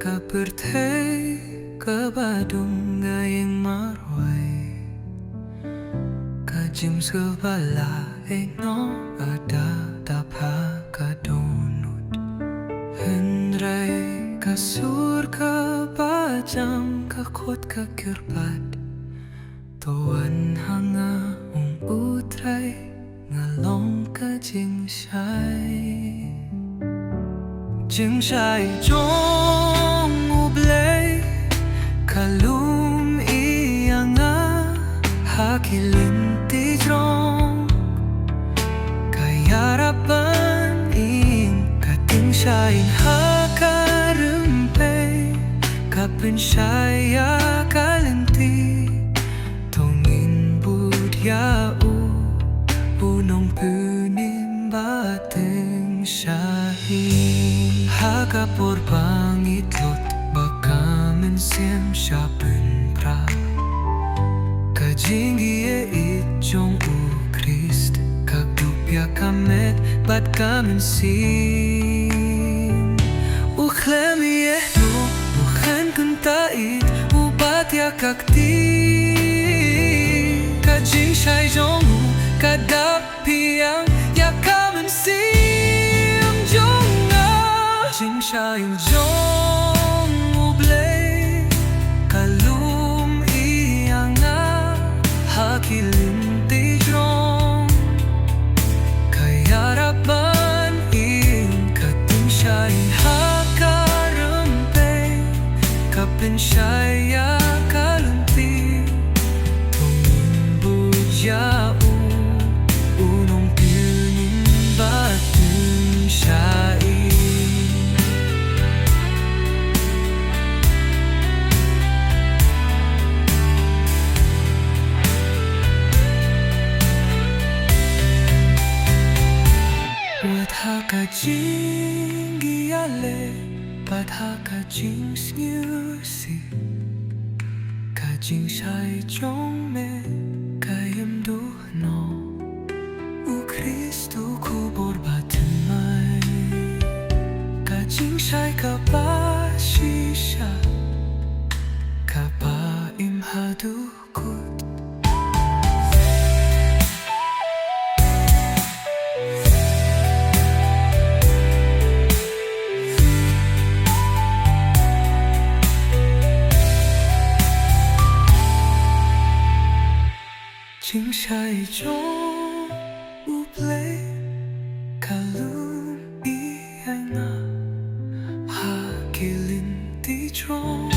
Kaperte ke Badung yang marwai Kajim sebala no ada dapha kadunut Hendrai kasur ke pajam kakot kakirpat Tuan hanga utrai ngalong kajing syai Jing syai jong ublay kalum iyanga hakilin tijrong kayarapan ing kating syain hakarempe kapin syaya kalenti tongin budya punong punim bateng syahin hakapur pangitlot baka mensiem syapen pra kajinggi itjong Krist kakdupya kamet bat kamensin uklemi ehnu ukhen kuntait ubat ya kakti kajing syai jongu kadapiang ya kamensin jonga jing syai jong ublay kalum iyanga hakilin tijrong kayarapan ing kating syai hakarempe kapin syaya kalenti tongin budya unong punin bateng syai Kajing giale bat hakajing snyusi kajing syai jong me kayem duhno u Kristu kubur batemai kajing syai kapa shisha kapa imhadukut Jing syai jong ublay kalum iyanga hakilin tijrong